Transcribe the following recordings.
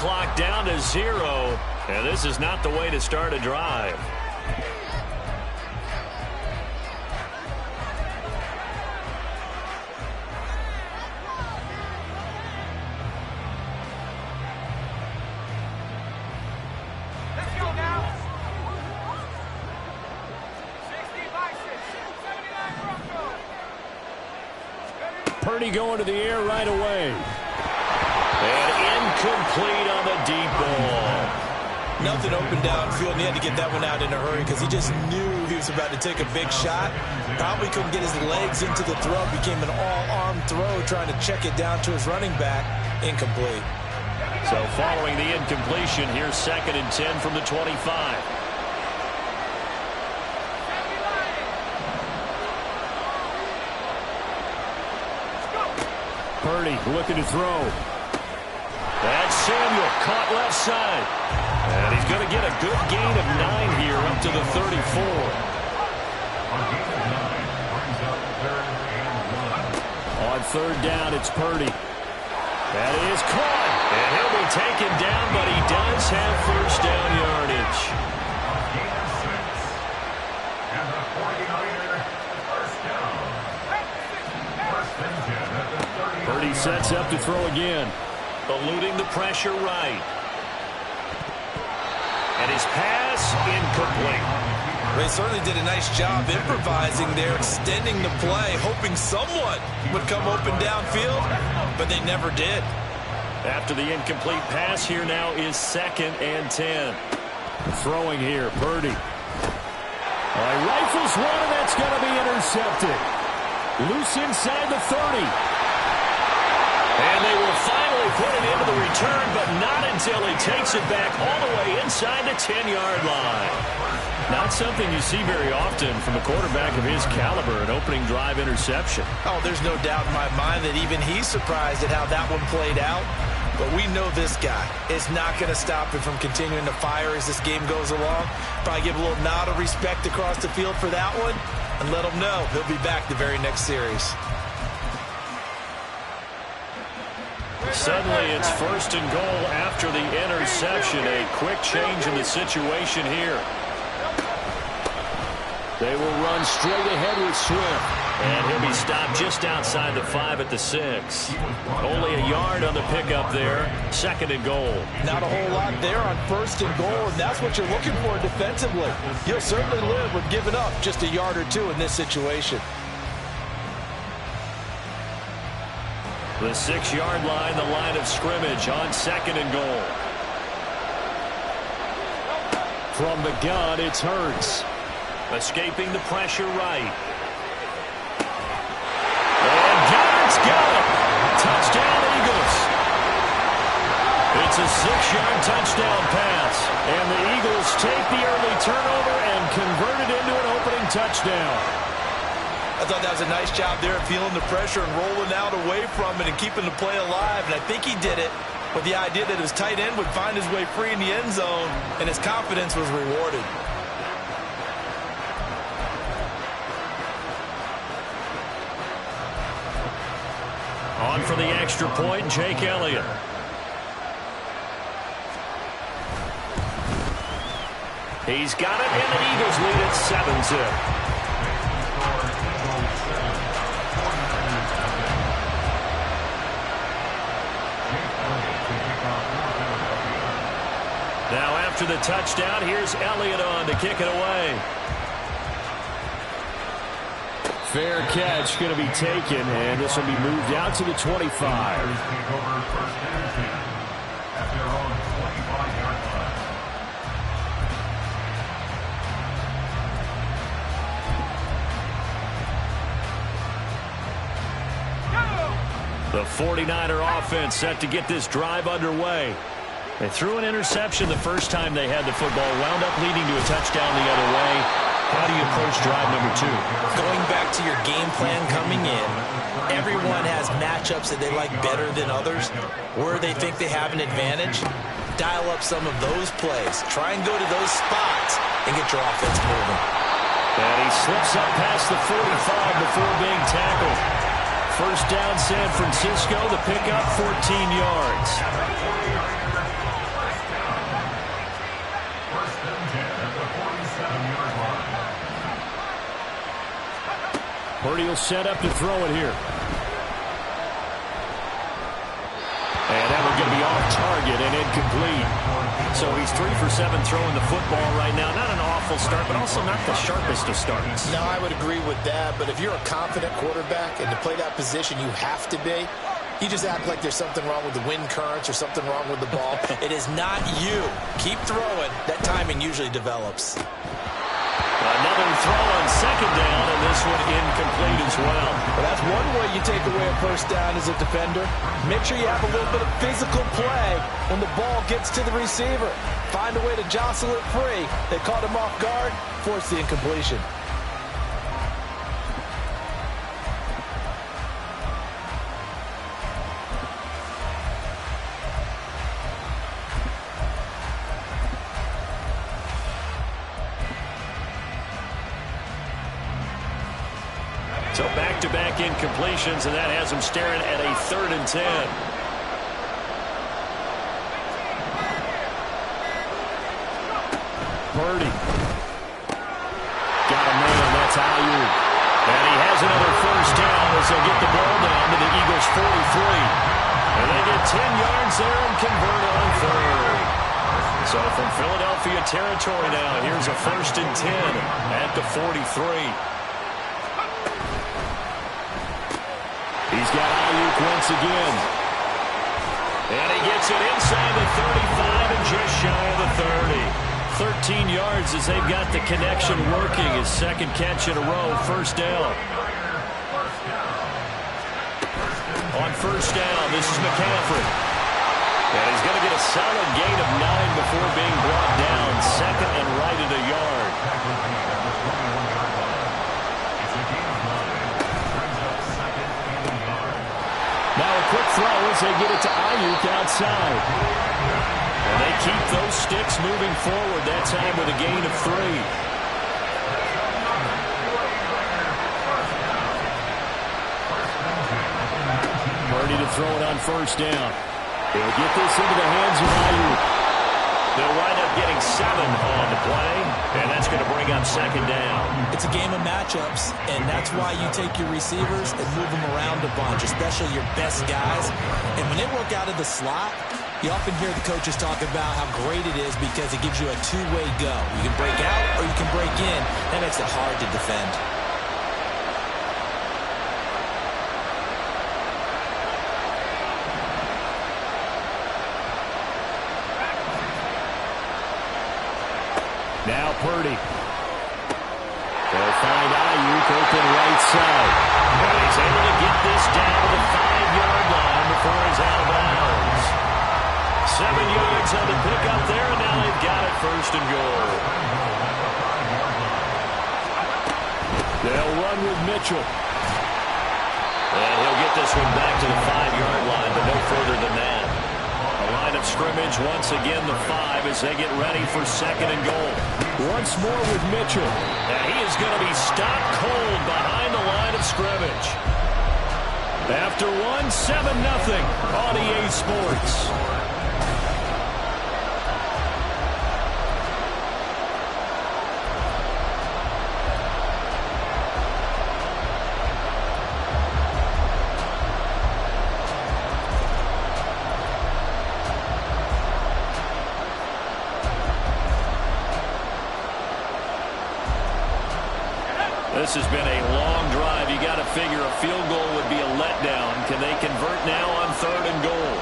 clock down to 0. And this is not the way to start a drive. Purdy going to the air right away. And incomplete on the deep ball. Nothing open downfield, and he had to get that one out in a hurry because he just knew he was about to take a big shot. Probably couldn't get his legs into the throw. Became an all-arm throw, trying to check it down to his running back. Incomplete. So following the incompletion, here's 2nd and 10 from the 25. Purdy looking to throw. That's Samuel caught left side. And he's going to get a good gain of 9 here up to the 34. On 3rd down, it's Purdy. That is caught. And he'll be taken down, but he does have 1st down yardage. Purdy sets up to throw again. Eluding the pressure right. And his pass incomplete. They certainly did a nice job improvising there, extending the play, hoping someone would come open downfield, but they never did. After the incomplete pass, here now is 2nd and 10. Throwing here, Purdy. Rifles one, and that's going to be intercepted. Loose inside the 30. And they will finally put it into the return, but not until he takes it back all the way inside the 10-yard line. Not something you see very often from a quarterback of his caliber, an opening drive interception. Oh, there's no doubt in my mind that even he's surprised at how that one played out. But we know this guy is not going to stop him from continuing to fire as this game goes along. Probably give a little nod of respect across the field for that one and let him know he'll be back the very next series. Suddenly it's 1st and goal after the interception. A quick change in the situation here. They will run straight ahead with Swift. And he'll be stopped just outside the 5 at the 6. Only a yard on the pickup there. 2nd and goal. Not a whole lot there on 1st and goal, and that's what you're looking for defensively. You'll certainly live with giving up just a yard or 2 in this situation. The 6-yard line, the line of scrimmage on 2nd and goal. From the gun, it's Hurts. Escaping the pressure right. And Garrett's got it. Touchdown, Eagles. It's a 6-yard touchdown pass. And the Eagles take the early turnover and convert it into an opening touchdown. I thought that was a nice job there of feeling the pressure and rolling out away from it and keeping the play alive. And I think he did it with the idea that his tight end would find his way free in the end zone, and his confidence was rewarded. On for the extra point, Jake Elliott. He's got it, and the Eagles lead at 7-0. Now after the touchdown, here's Elliott on to kick it away. Fair catch going to be taken, and this will be moved out to the 25. The 49er offense set to get this drive underway. They threw an interception the first time they had the football, wound up leading to a touchdown the other way. How do you approach drive number 2? Going back to your game plan coming in, everyone has matchups that they like better than others, where they think they have an advantage. Dial up some of those plays. Try and go to those spots and get your offense moving. And he slips up past the 45 before being tackled. First down, San Francisco. The pickup, 14 yards. Purdy will set up to throw it here. And that one's going to be off target and incomplete. So he's 3 for 7 throwing the football right now. Not an awful start, but also not the sharpest of starts. No, I would agree with that. But if you're a confident quarterback and to play that position, you have to be. You just act like there's something wrong with the wind currents or something wrong with the ball. It is not you. Keep throwing. That timing usually develops. Another throw on second down, and this one incomplete as well. Well, that's one way you take away a first down as a defender. Make sure you have a little bit of physical play when the ball gets to the receiver. Find a way to jostle it free. They caught him off guard, forced the incompletion. So back-to-back incompletions, and that has him staring at a 3rd and 10. Purdy. Got a man, that's Ayuk. And he has another first down as they get the ball down to the Eagles' 43. And they get 10 yards there and convert on 3rd. So from Philadelphia territory now, here's a 1st and 10 at the 43. He's got Ayuk once again. And he gets it inside the 35 and just shy of the 30. 13 yards as they've got the connection working. His 2nd catch in a row, 1st down. On 1st down, this is McCaffrey. And he's going to get a solid gain of 9 before being brought down. 2nd and right at a yard. Now a quick throw as they get it to Ayuk outside. And they keep those sticks moving forward, that time with a gain of 3. Purdy to throw it on 1st down. He'll get this into the hands of Ayuk. They'll wind up getting 7 on the play, and that's going to bring up 2nd down. It's a game of matchups, and that's why you take your receivers and move them around a bunch, especially your best guys. And when they work out of the slot, you often hear the coaches talk about how great it is because it gives you a two-way go. You can break out or you can break in. That makes it hard to defend. Now Purdy. They'll find Ayuk open right side. And he's able to get this down to the 5-yard line before he's out of bounds. 7 yards on the pickup there, and now they've got it 1st and goal. They'll run with Mitchell. And he'll get this one back to the 5-yard line, but no further than that. A line of scrimmage once again, the 5, as they get ready for 2nd and goal. Once more with Mitchell. And he is going to be stopped cold behind the line of scrimmage. After 7-0 on EA Sports. This has been a long drive. You got to figure a field goal would be a letdown. Can they convert now on 3rd and goal?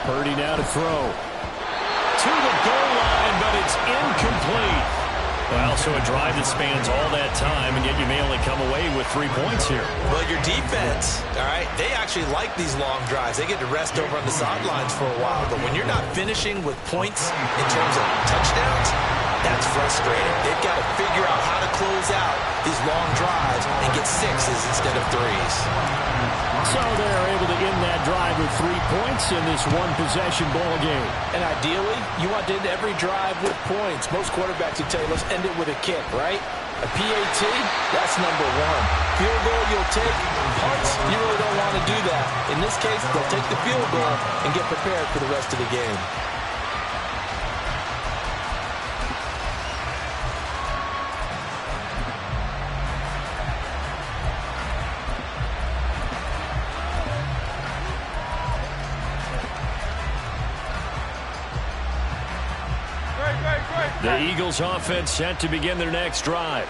Purdy now to throw. To the goal line, but it's incomplete. Well, so a drive that spans all that time, and yet you may only come away with 3 points here. Well, your defense, all right, they actually like these long drives. They get to rest over on the sidelines for a while. But when you're not finishing with points in terms of touchdowns, that's frustrating. They've got to figure out how to close out these long drives and get 6s instead of 3s. So they're able to end that drive with 3 points in this one-possession ball game. And ideally, you want to end every drive with points. Most quarterbacks would tell you, let's end it with a kick, right? A PAT, that's number 1. Field goal you'll take. Punts, you really don't want to do that. In this case, they'll take the field goal and get prepared for the rest of the game. The Eagles offense set to begin their next drive.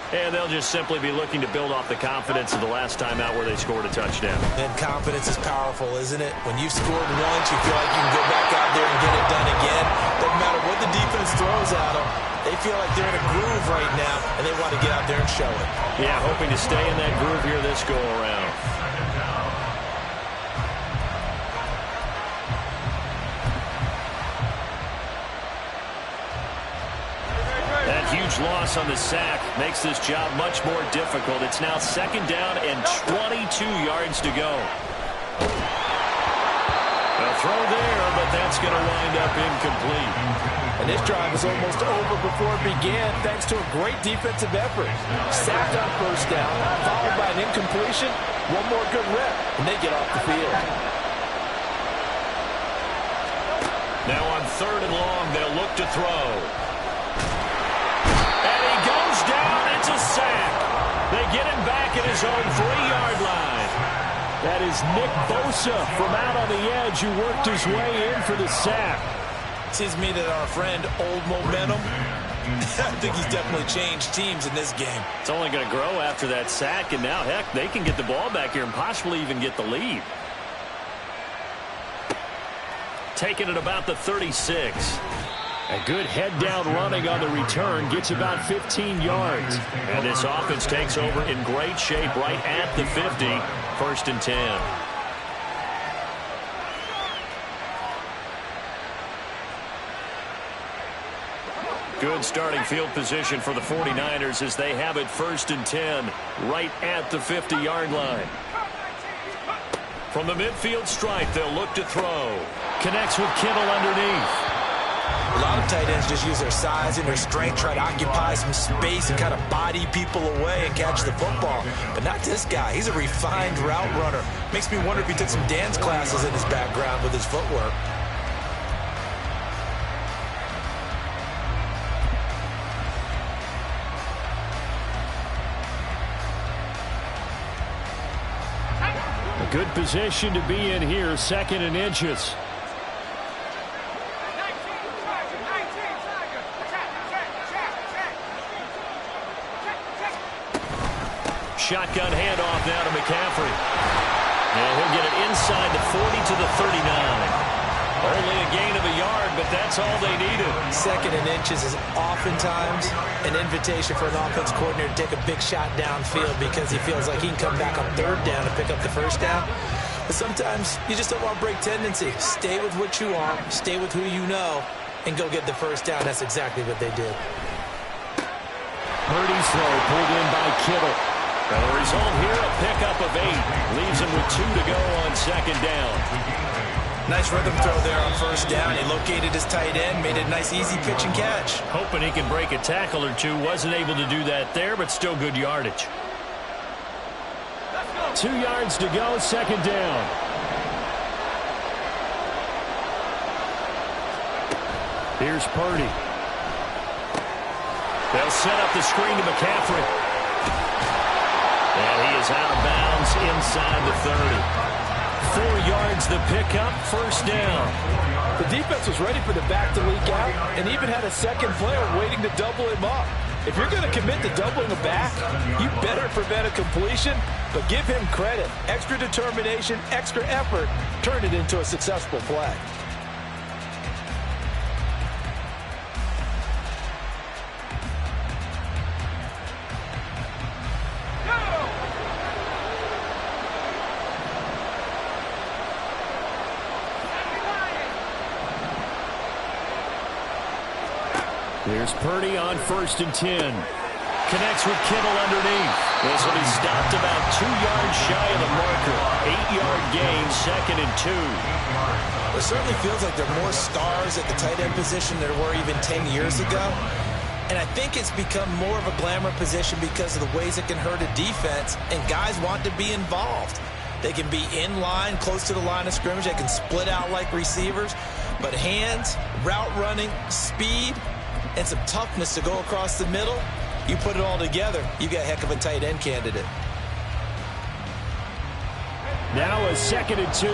And they'll just simply be looking to build off the confidence of the last time out where they scored a touchdown. And confidence is powerful, isn't it? When you've scored once, you feel like you can go back out there and get it done again. Doesn't matter what the defense throws at them. They feel like they're in a groove right now, and they want to get out there and show it. Yeah, hoping to stay in that groove here this go-around. That huge loss on the sack makes this job much more difficult. It's now 2nd down and 22 yards to go. A throw there, but that's going to wind up incomplete. And this drive was almost over before it began thanks to a great defensive effort. Sacked on 1st down, followed by an incompletion. One more good rep, and they get off the field. Now on 3rd and long, they'll look to throw. And he goes down. It's a sack. They get him back at his own 3-yard line. That is Nick Bosa from out on the edge who worked his way in for the sack. Seems to me that our friend, Old Momentum, I think he's definitely changed teams in this game. It's only going to grow after that sack, and now, heck, they can get the ball back here and possibly even get the lead. Taking it about the 36. A good head-down running on the return gets about 15 yards. And this offense takes over in great shape right at the 50. 1st and 10. Good starting field position for the 49ers as they have it 1st and 10 right at the 50-yard line. From the midfield stripe, they'll look to throw. Connects with Kittle underneath. A lot of tight ends just use their size and their strength, try to occupy some space and kind of body people away and catch the football. But not this guy. He's a refined route runner. Makes me wonder if he took some dance classes in his background with his footwork. A good position to be in here, 2nd and inches. Shotgun handoff now to McCaffrey. And he'll get it inside the 40 to the 39. Only a gain of a yard, but that's all they needed. 2nd and inches is oftentimes an invitation for an offense coordinator to take a big shot downfield because he feels like he can come back on 3rd down and pick up the 1st down. But sometimes you just don't want break tendency. Stay with what you are, stay with who you know, and go get the 1st down. That's exactly what they did. Purdy's throw pulled in by Kittle. And the result here, a pickup of 8. Leaves him with 2 to go on 2nd down. Nice rhythm throw there on 1st down. He located his tight end, made it a nice easy pitch and catch. Hoping he can break a tackle or two. Wasn't able to do that there, but still good yardage. 2 yards to go, 2nd down. Here's Purdy. They'll set up the screen to McCaffrey. And he is out of bounds inside the 30. 4 yards the pickup, 1st down. The defense was ready for the back to leak out and even had a 2nd player waiting to double him up. If you're going to commit to doubling a back, you better prevent a completion, but give him credit. Extra determination, extra effort, turn it into a successful play. Here's Purdy on 1st and 10. Connects with Kittle underneath. This will be stopped about 2 yards shy of the marker. 8-yard gain, 2nd and 2. It certainly feels like there are more stars at the tight end position than there were even 10 years ago. And I think it's become more of a glamour position because of the ways it can hurt a defense, and guys want to be involved. They can be in line, close to the line of scrimmage. They can split out like receivers. But hands, route running, speed, and some toughness to go across the middle, you put it all together, you got a heck of a tight end candidate. Now a 2nd and 2.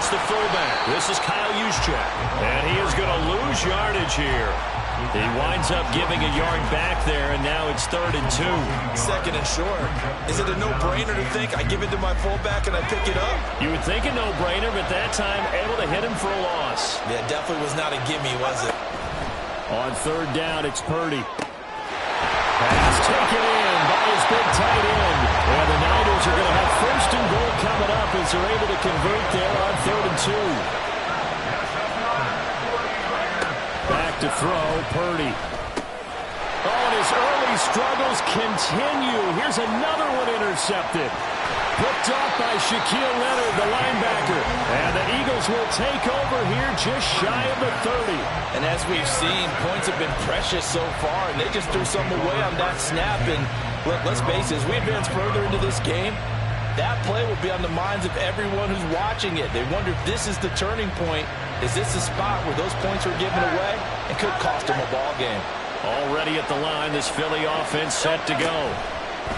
against the fullback. This is Kyle Juszczyk. And he is going to lose yardage here. He winds up giving a yard back there, and now it's 3rd and 2. 2nd and short. Is it a no-brainer to think I give it to my fullback and I pick it up? You would think a no-brainer, but that time able to hit him for a loss. Yeah, definitely was not a gimme, was it? On 3rd down, it's Purdy. Pass taken in by his big tight end. And the Niners are going to have 1st and goal coming up as they're able to convert there on 3rd and 2. Back to throw, Purdy. Oh, and his early struggles continue. Here's another one intercepted. Picked off by Shaquille Leonard, the linebacker. And the Eagles will take over here just shy of the 30. And as we've seen, points have been precious so far, and they just threw some away on that snap. And let's face it, as we advance further into this game, that play will be on the minds of everyone who's watching it. They wonder if this is the turning point. Is this the spot where those points are given away and could cost them a ball game? Already at the line, this Philly offense set to go.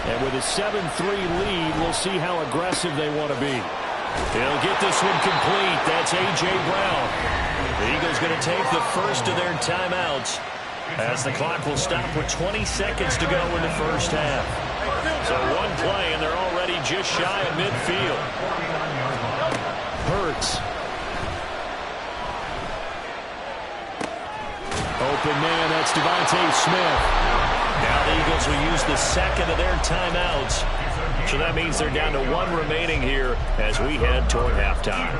And with a 7-3 lead, we'll see how aggressive they want to be. They'll get this one complete. That's A.J. Brown. The Eagles going to take the first of their timeouts as the clock will stop with 20 seconds to go in the first half. So one play, and they're already just shy of midfield. Hurts. Open man, that's Devontae Smith. Now the Eagles will use the 2nd of their timeouts. So that means they're down to 1 remaining here as we head toward halftime.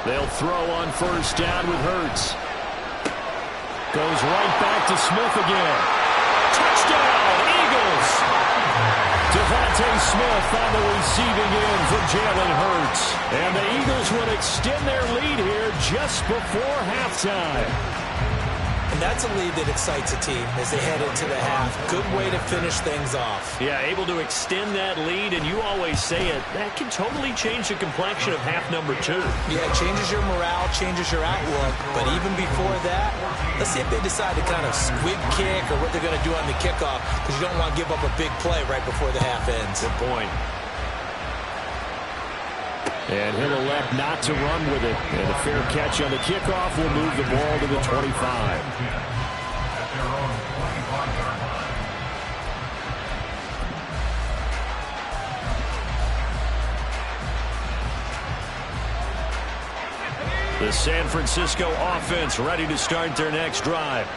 They'll throw on 1st down with Hurts. Goes right back to Smith again. Touchdown, Eagles! Devontae Smith on the receiving end for Jalen Hurts. And the Eagles would extend their lead here just before halftime. And that's a lead that excites a team as they head into the half. Good way to finish things off. Yeah, able to extend that lead, and you always say it, that can totally change the complexion of half number 2. Yeah, it changes your morale, changes your outlook. But even before that, let's see if they decide to kind of squib kick or what they're going to do on the kickoff, because you don't want to give up a big play right before the half ends. Good point. And he'll elect not to run with it. And a fair catch on the kickoff will move the ball to the 25. The San Francisco offense ready to start their next drive.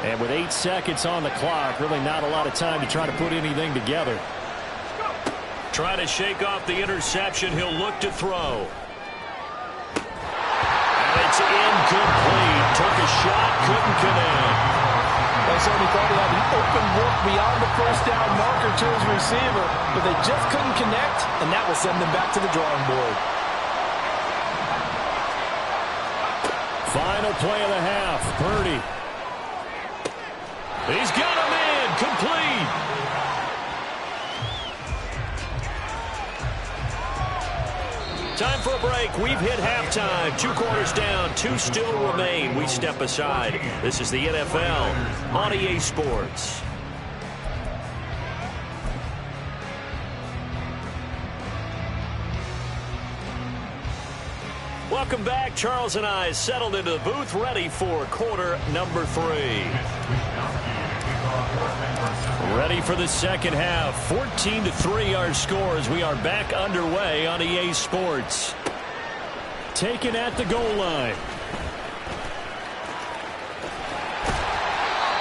And with 8 seconds on the clock, really not a lot of time to try to put anything together. Try to shake off the interception. He'll look to throw. And it's incomplete. Took a shot, couldn't connect. They certainly thought he had an open look beyond the 1st down marker to his receiver, but they just couldn't connect, and that will send them back to the drawing board. Final play of the half. Purdy. He's got him in. Complete. Time for a break. We've hit halftime. 2 quarters down. 2 still remain. We step aside. This is the NFL on EA Sports. Welcome back. Charles and I settled into the booth, ready for quarter number 3. Ready for the second half. 14-3 our scores. We are back underway on EA Sports. Taken at the goal line.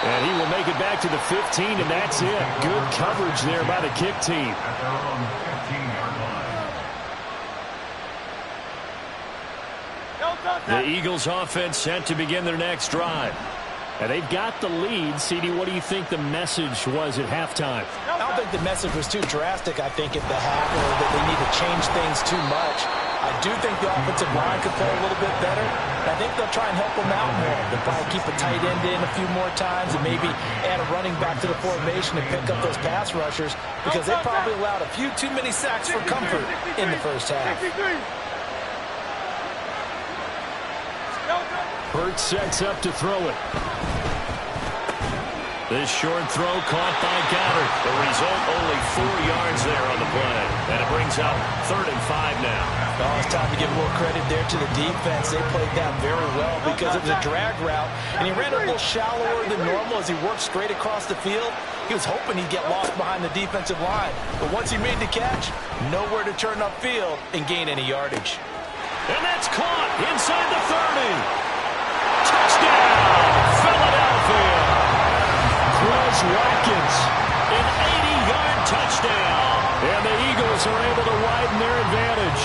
And he will make it back to the 15, and that's it. Good coverage there by the kick team. The Eagles offense set to begin their next drive. And they've got the lead. CD, what do you think the message was at halftime? I don't think the message was too drastic, I think, at the half, or that they need to change things too much. I do think the offensive line could play a little bit better. And I think they'll try and help them out more. They'll probably keep a tight end in a few more times and maybe add a running back to the formation and pick up those pass rushers, because they probably allowed a few too many sacks for comfort in the first half. Hurts sets up to throw it. This short throw caught by Goddard. The result, only 4 yards there on the play. And it brings up 3rd and 5 now. Oh, it's time to give more credit there to the defense. They played that very well because it was a drag route, and he ran a little shallower than normal as he worked straight across the field. He was hoping he'd get lost behind the defensive line. But once he made the catch, nowhere to turn upfield and gain any yardage. And that's caught inside the 30. Touchdown, Philadelphia. Chris Watkins, an 80-yard touchdown. And the Eagles are able to widen their advantage.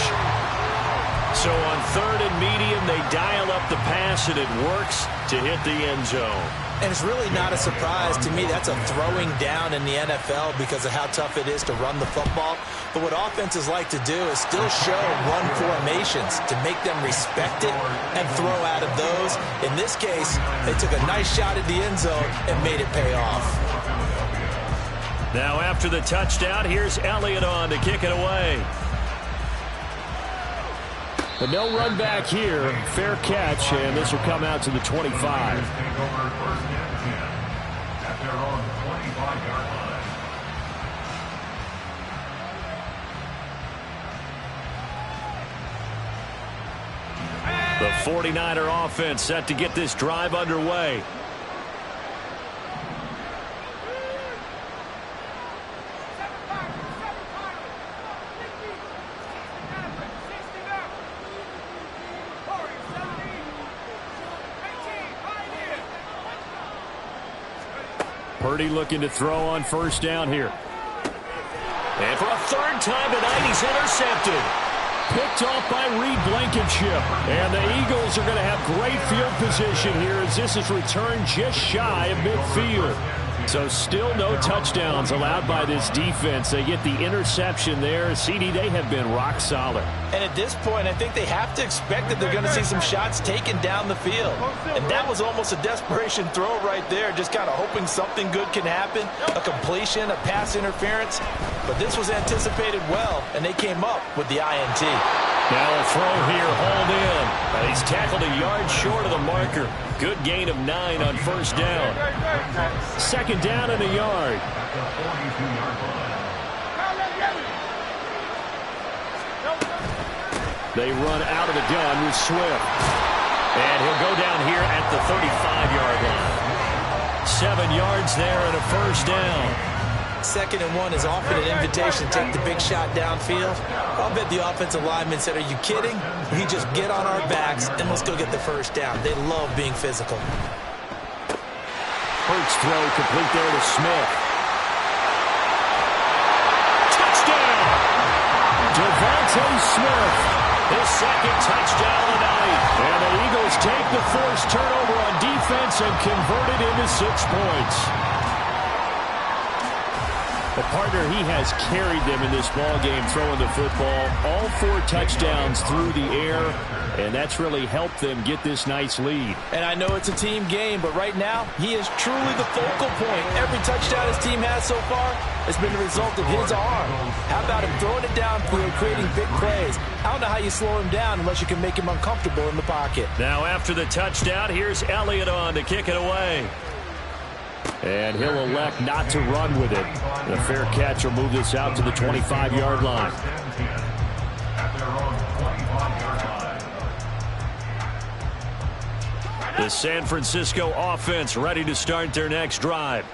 So on 3rd and medium, they dial up the pass, and it works to hit the end zone. And it's really not a surprise to me. That's a throwing down in the NFL because of how tough it is to run the football. But what offenses like to do is still show run formations to make them respect it and throw out of those. In this case, they took a nice shot at the end zone and made it pay off. Now after the touchdown, here's Elliott on to kick it away. But no run back here. Fair catch, and this will come out to the 25. The 49er offense set to get this drive underway. Purdy looking to throw on 1st down here. And for a 3rd time tonight, he's intercepted. Picked off by Reed Blankenship. And the Eagles are going to have great field position here as this is returned just shy of midfield. So still no touchdowns allowed by this defense. They get the interception there. CD, they have been rock solid. And at this point, I think they have to expect that they're going to see some shots taken down the field. And that was almost a desperation throw right there, just kind of hoping something good can happen, a completion, a pass interference. But this was anticipated well, and they came up with the INT. Now a throw here, hauled in. And he's tackled a yard short of the marker. Good gain of 9 on 1st down. 2nd down and a yard. They run out of the gun with Swift. And he'll go down here at the 35-yard line. 7 yards there and a 1st down. 2nd and 1 is often an invitation to take the big shot downfield. I'll bet the offensive lineman said, are you kidding? We just get on our backs and let's go get the 1st down. They love being physical. Curt's throw complete there to Smith. Touchdown! Devontae Smith. His 2nd touchdown tonight. And the Eagles take the forced turnover on defense and convert it into 6 points. The partner, he has carried them in this ball game, throwing the football. All 4 touchdowns through the air, and that's really helped them get this nice lead. And I know it's a team game, but right now, he is truly the focal point. Every touchdown his team has so far has been the result of his arm. How about him throwing it downfield, creating big plays? I don't know how you slow him down unless you can make him uncomfortable in the pocket. Now after the touchdown, here's Elliott on to kick it away. And he'll elect not to run with it. The fair catch will move this out to the 25-yard line. The San Francisco offense ready to start their next drive.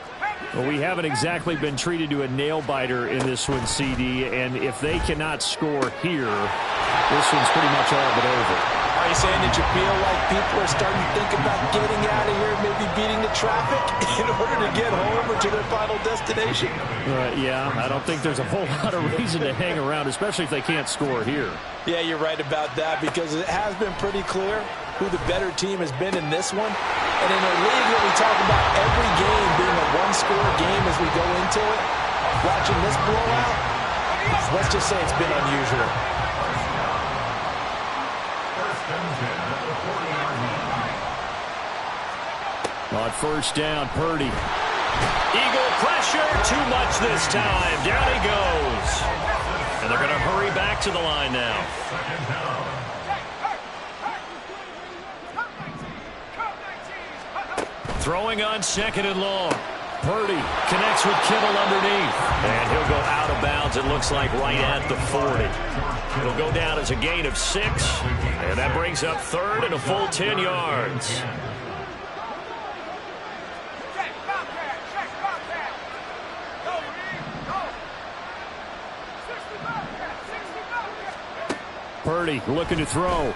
Well, we haven't exactly been treated to a nail-biter in this one, CD, and if they cannot score here, this one's pretty much all but over. Are you saying that you feel like people are starting to think about getting out of here, maybe beating the traffic in order to get home or to their final destination? Yeah, I don't think there's a whole lot of reason to hang around, especially if they can't score here. Yeah, you're right about that because it has been pretty clear who the better team has been in this one. And in a league where we talk about every game being a one-score game as we go into it, watching this blowout, let's just say it's been unusual. On 1st down, Purdy. Eagle pressure, too much this time. Down he goes. And they're going to hurry back to the line now. Throwing on 2nd and long. Purdy connects with Kittle underneath. And he'll go out of bounds, it looks like, right at the 40. It'll go down as a gain of 6. And that brings up third and a full 10 yards. Purdy looking to throw.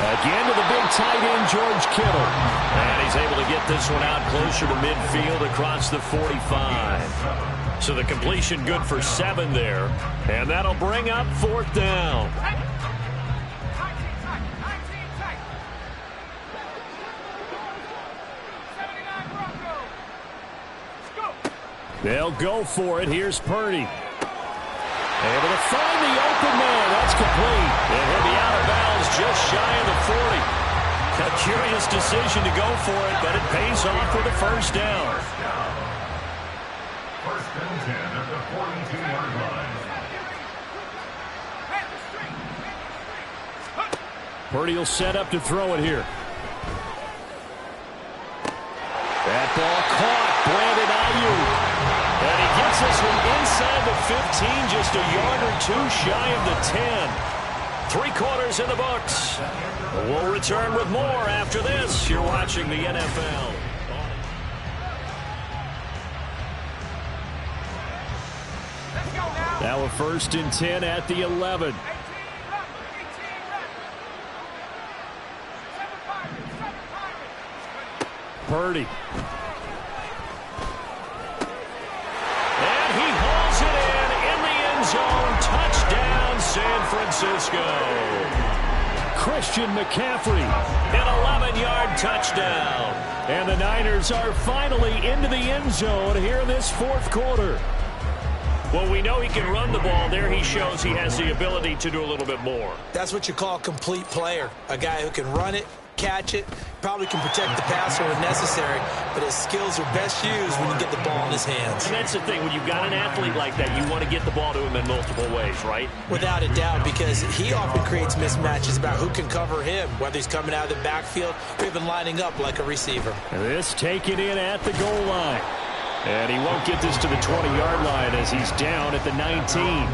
Again to the big tight end, George Kittle. And he's able to get this one out closer to midfield across the 45. So the completion good for 7 there. And that'll bring up 4th down. They'll go for it. Here's Purdy. Able to find the open man. That's complete. And he'll be out of bounds just shy of the 40. A curious decision to go for it, but it pays off with a first down. First and 10 at the 42-yard line. Purdy will set up to throw it here. That ball caught. Brandon Ayuk. And he gets this one inside the 15, just a yard or 2 shy of the 10. 3 quarters in the books. We'll return with more after this. You're watching the NFL. Now a first and 10 at the 11. Purdy. And he hauls it in the end zone. Touchdown, San Francisco. Christian McCaffrey. An 11-yard touchdown. And the Niners are finally into the end zone here in this 4th quarter. Well, we know he can run the ball. There he shows he has the ability to do a little bit more. That's what you call a complete player. A guy who can run it, catch it, probably can protect the passer when necessary, but his skills are best used when you get the ball in his hands. And that's the thing. When you've got an athlete like that, you want to get the ball to him in multiple ways, right? Without a doubt, because he often creates mismatches about who can cover him, whether he's coming out of the backfield or even lining up like a receiver. This taken in at the goal line. And he won't get this to the 20-yard line as he's down at the 19.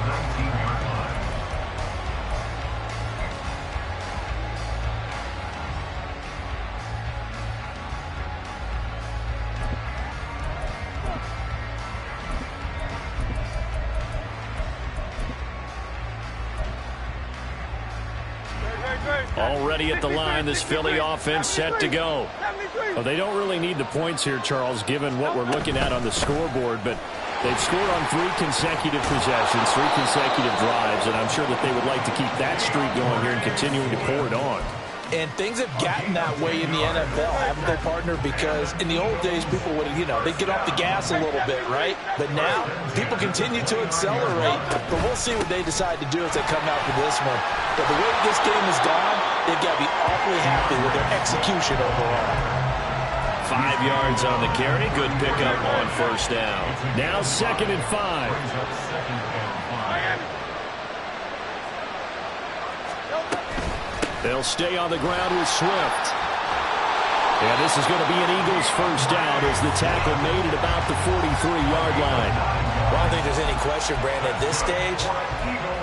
Already at the line, this Philly offense set to go. Well, they don't really need the points here, Charles, given what we're looking at on the scoreboard, but they've scored on 3 consecutive possessions, 3 consecutive drives, and I'm sure that they would like to keep that streak going here and continuing to pour it on. And things have gotten that way in the NFL, haven't they, partner? Because in the old days, people would, they'd get off the gas a little bit, right? But now, people continue to accelerate. But we'll see what they decide to do as they come out for this one. But the way this game has gone, they've got to be awfully happy with their execution overall. 5 yards on the carry. Good pickup on first down. Now 2nd and 5. They'll stay on the ground with Swift. And this is going to be an Eagles first down as the tackle made at about the 43-yard line. Well, I don't think there's any question, Brandon, at this stage,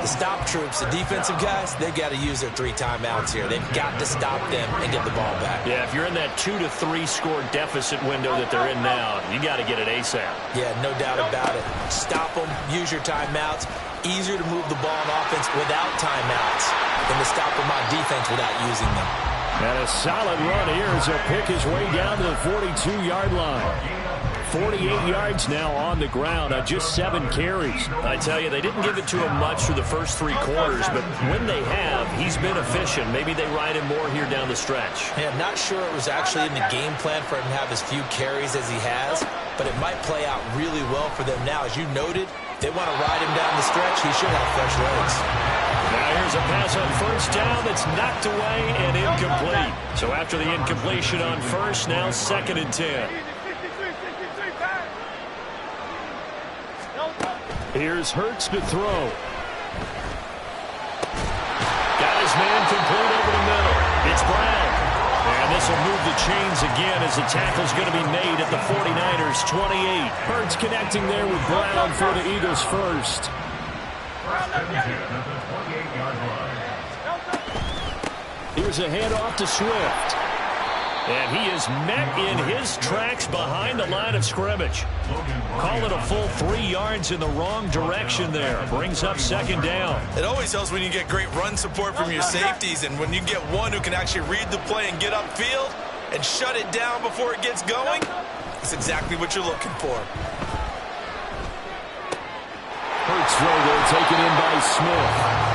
the stop troops, the defensive guys, they've got to use their 3 timeouts here. They've got to stop them and get the ball back. Yeah, if you're in that 2 to 3 score deficit window that they're in now, you got to get it ASAP. Yeah, no doubt about it. Stop them, use your timeouts. Easier to move the ball on offense without timeouts than to stop them on defense without using them. And a solid run here as he'll pick his way down to the 42-yard line. 48 yards now on the ground on just 7 carries. I tell you, they didn't give it to him much through the first 3 quarters, but when they have, he's been efficient. Maybe they ride him more here down the stretch. Yeah, I'm not sure it was actually in the game plan for him to have as few carries as he has, but it might play out really well for them now. As you noted, they want to ride him down the stretch. He should have fresh legs. Now here's a pass on first down that's knocked away and incomplete. So after the incompletion on first, now 2nd and 10. Here's Hurts to throw. Got his man complete over the middle. It's Brown. And And this will move the chains again as the tackle's going to be made at the 49ers 28. Hurts connecting there with Brown for the Eagles first. Here's a handoff to Swift. And he is met in his tracks behind the line of scrimmage. Call it a full 3 yards in the wrong direction there. Brings up second down. It always helps when you get great run support from your safeties, and when you get one who can actually read the play and get upfield and shut it down before it gets going. That's exactly what you're looking for. Hurts throw there taken in by Smith.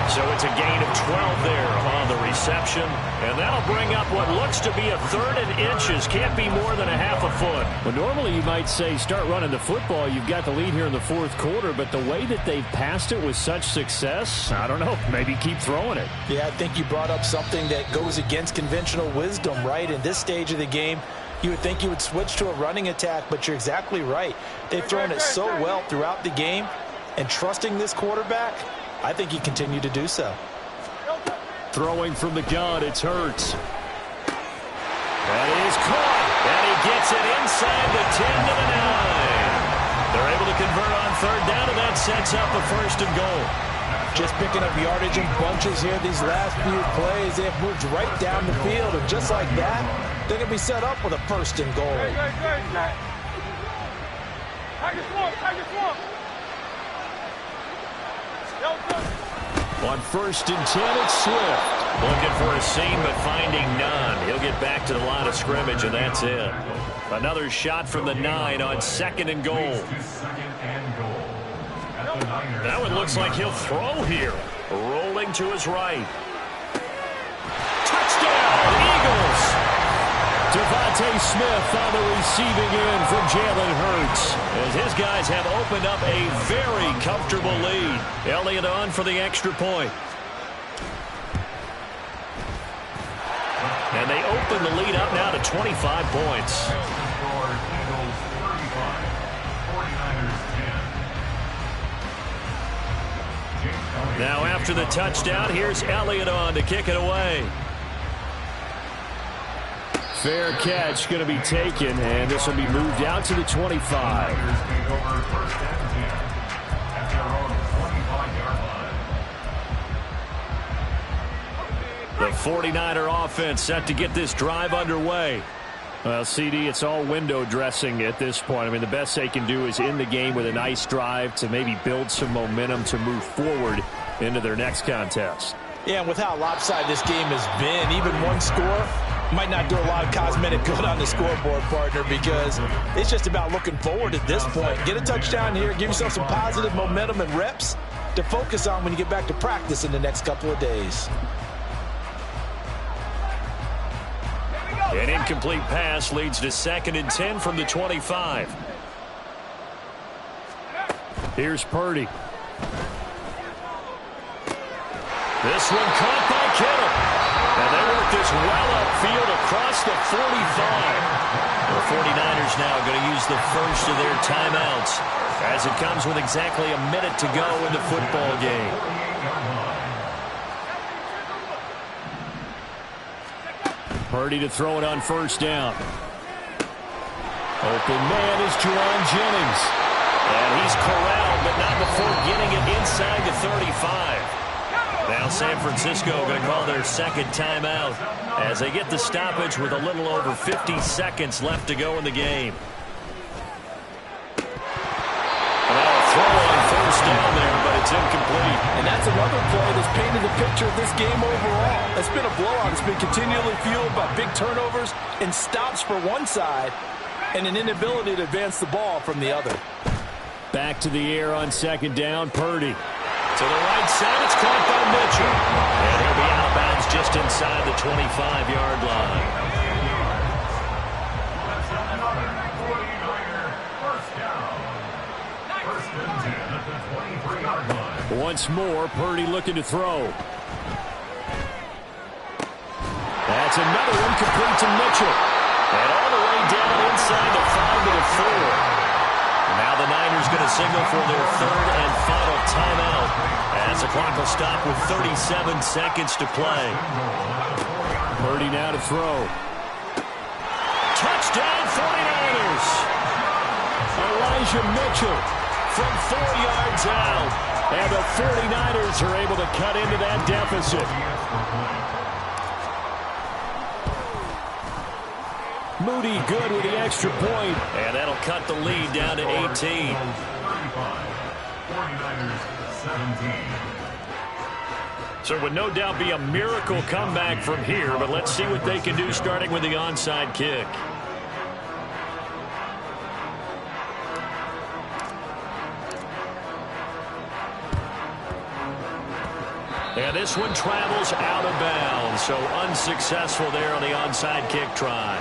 So it's a gain of 12 there on the reception. And that'll bring up what looks to be a 3rd and inches. Can't be more than a half a foot. Well, normally you might say start running the football. You've got the lead here in the 4th quarter. But the way that they've passed it with such success, I don't know. Maybe keep throwing it. Yeah, I think you brought up something that goes against conventional wisdom, right? In this stage of the game, you would think you would switch to a running attack. But you're exactly right. They've thrown it so well throughout the game. And trusting this quarterback, I think he continued to do so. Throwing from the gun, it's Hurts. That is caught. And he gets it inside the 10 to the 9. They're able to convert on 3rd down, and that sets up a 1st and goal. Just picking up yardage in bunches here these last few plays. They have moved right down the field, and just like that, they're going to be set up with a 1st and goal. On 1st and 10, it's Swift. Looking for a seam, but finding none. He'll get back to the line of scrimmage, and that's it. Another shot from the 9 on 2nd and goal. That one looks like he'll throw here. Rolling to his right. Touchdown, Eagles! Devontae Smith on the receiving end from Jalen Hurts, as his guys have opened up a very comfortable lead. Elliott on for the extra point. And they open the lead up now to 25 points. Now after the touchdown, here's Elliott on to kick it away. Fair catch going to be taken, and this will be moved out to the 25. The 49er offense set to get this drive underway. Well, CD, it's all window dressing at this point. I mean, the best they can do is end the game with a nice drive to maybe build some momentum to move forward into their next contest. Yeah, and with how lopsided this game has been, even one score might not do a lot of cosmetic good on the scoreboard, partner, because it's just about looking forward at this point. Get a touchdown here, give yourself some positive momentum and reps to focus on when you get back to practice in the next couple of days. An incomplete pass leads to 2nd and 10 from the 25. Here's Purdy. This one caught by Kittle. And they work this well upfield across the 45. The 49ers now going to use the first of their timeouts as it comes with exactly a minute to go in the football game. Purdy to throw it on 1st down. Open man is Jerron Jennings. And he's corralled, but not before getting it inside the 35. Now San Francisco going to call their 2nd timeout as they get the stoppage with a little over 50 seconds left to go in the game. Well, a throw on 1st down there, but it's incomplete. And that's another play that's painted the picture of this game overall. It's been a blowout. It's been continually fueled by big turnovers and stops for one side and an inability to advance the ball from the other. Back to the air on 2nd down, Purdy. To the right side, it's caught by Mitchell. And he'll be out of bounds just inside the 25-yard line. Once more, Purdy looking to throw. That's another incomplete to Mitchell. And all the way down inside the 5 to the 4. Now the Niners going to signal for their 3rd and final timeout As the clock will stop with 37 seconds to play. Purdy now to throw. Touchdown 49ers! Elijah Mitchell From 4 yards out. and the 49ers are able to cut into that deficit. Moody good with the extra point. And that'll cut the lead down to 18. 49ers 17. So it would no doubt be a miracle comeback from here, but let's see what they can do starting with the onside kick. And this one travels out of bounds, so unsuccessful there on the onside kick try.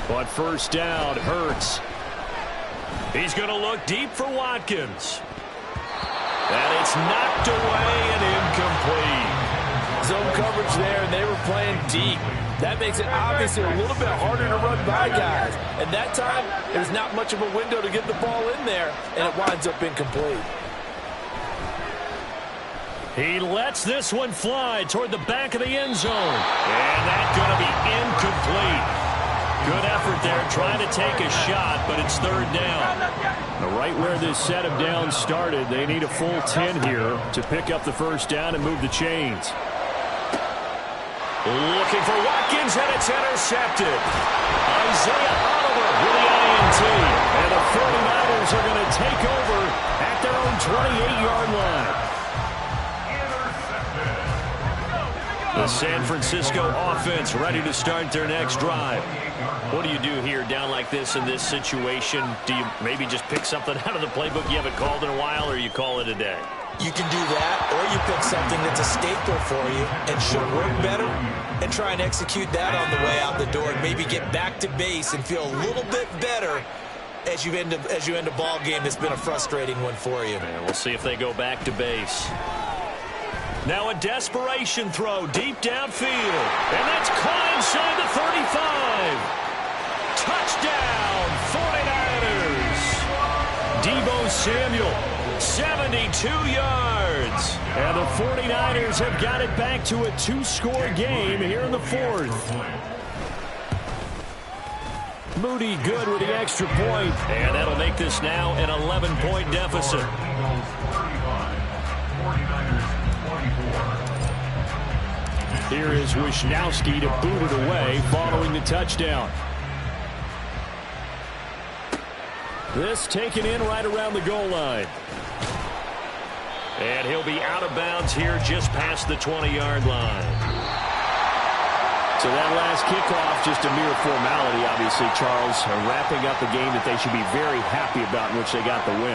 On first down, Hurts. He's going to look deep for Watkins. And it's knocked away and incomplete. Zone coverage there, and they were playing deep. That makes it obviously a little bit harder to run by guys. And that time, there's not much of a window to get the ball in there, and it winds up incomplete. He lets this one fly toward the back of the end zone. And that's going to be incomplete. Good effort there, trying to take a shot, but it's third down. Now, right where this set of downs started, they need a full 10 here to pick up the first down and move the chains. Looking for Watkins, and it's intercepted. Isaiah Oliver with the INT. And the 49ers are going to take over at their own 28-yard line. The San Francisco offense ready to start their next drive. What do you do here down like this in this situation? Do you maybe just pick something out of the playbook you haven't called in a while, or you call it a day? You can do that, or you pick something that's a staple for you and should work better and try and execute that on the way out the door and maybe get back to base and feel a little bit better as you end a ball game that's been a frustrating one for you. And we'll see if they go back to base. Now a desperation throw deep downfield. And that's caught inside the 35. Touchdown, 49ers. Deebo Samuel, 72 yards. And the 49ers have got it back to a two-score game here in the fourth. Moody good with the extra point. And that'll make this now an 11-point deficit. Here is Wisnowski to boot it away following the touchdown. This taken in right around the goal line. And he'll be out of bounds here just past the 20-yard line. So that last kickoff, just a mere formality, obviously, Charles, wrapping up a game that they should be very happy about in which they got the win.